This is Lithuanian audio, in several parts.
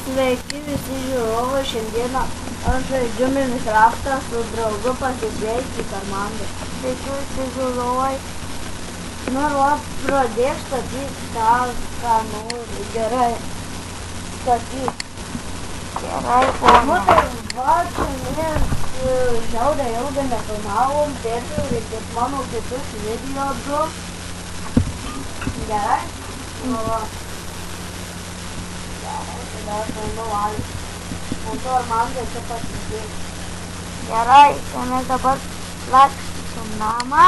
Sveiki visi žiūrovai, šiandieną aš žaidžiu Minecraftą su draugu pasisveikti Armandu. Sveiki visi žiūrovai. Nu ir va, pradėk statyti tą, ką nori. Gerai, statyk. Gerai, Nu ponia. tai va, čia mes žiaurę ilgą nefilmavom, peržiūrėkit mano kitus video du. Gerai? Nu va. Gerai, tada aš einu valgyti. O tu Armandai čia pasisėk. Gerai, tai mes dabar lakstysim namą.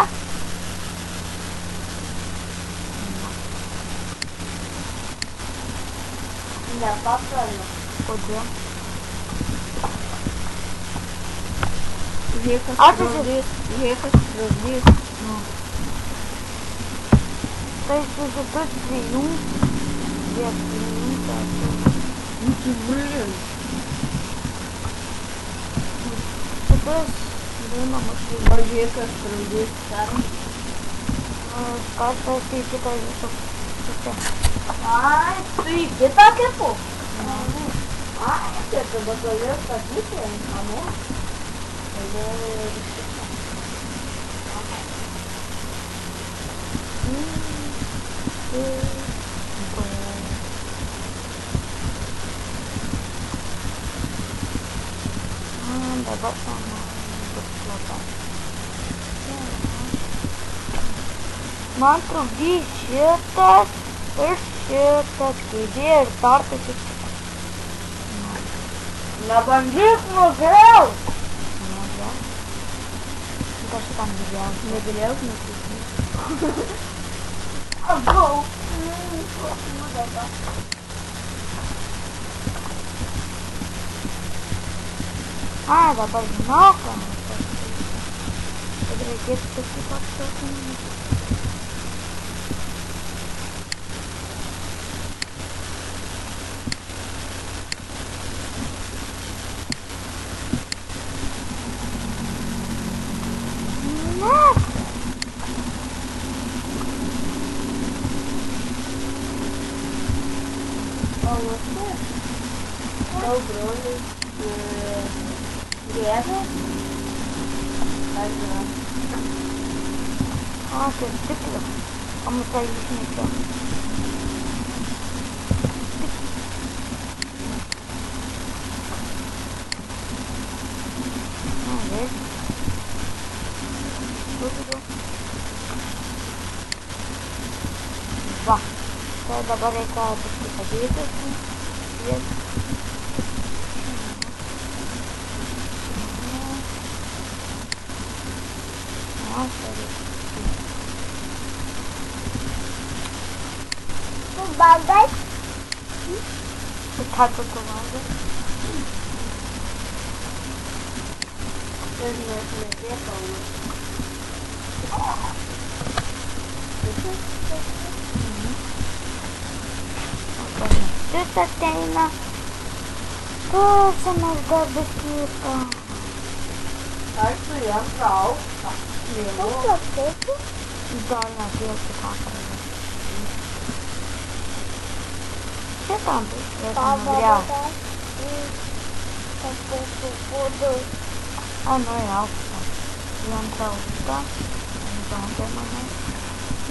Nepakariu. Kodėl? Jėkas trukdys. Nu. Tai su šitus prijungti. Žiūrėk, prijungti. Nu, blin. Šitus dinamus O prijungti. jėkas trukdys. Kartais į kitą jūsų pusę. Ai, tu į kitą kipu? Ai, tai tada gali statyti ant namų. Dabar sama bus plata. Man trukdys šitas ir šitas kėdė ir tartas ir šitas. Nebandyk nugriaut! Negriauk. Aš šitam negriauk. Negriauk, nesismėk. Agau! Nudega. Ai, dabar žinau, ką man pasakyti. Kad reikėtų tokių paksakymų. O jūsų? Tau broliai gėda? Ar yra? A, tai stiklas. O mums tai išnešė. Na, vėl. Va. Tai dabar reikia biškį padėti. Jas. Tu bandai? Ką tu valgai? Ir nesmėtėk Šis ateina. Klausimas dar biškytą. Aš su jam trauktą. Vėliau. Dar nedėsiu pakarą. Šitam biškytą nugriauti. Ai, nu ir aukštą. Jam trauktą. Žodė manai.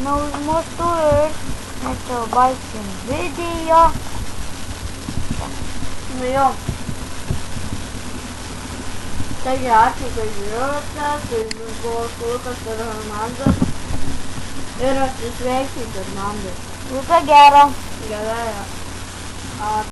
Nu, už mūsų ir mes jau baigsim video. Nu jo. Taigi ačiū, kad žiūrėjote, tai buvo Lukas ir Armandas. Ir atsisveikyti Armandai. Viso gero. Gerai.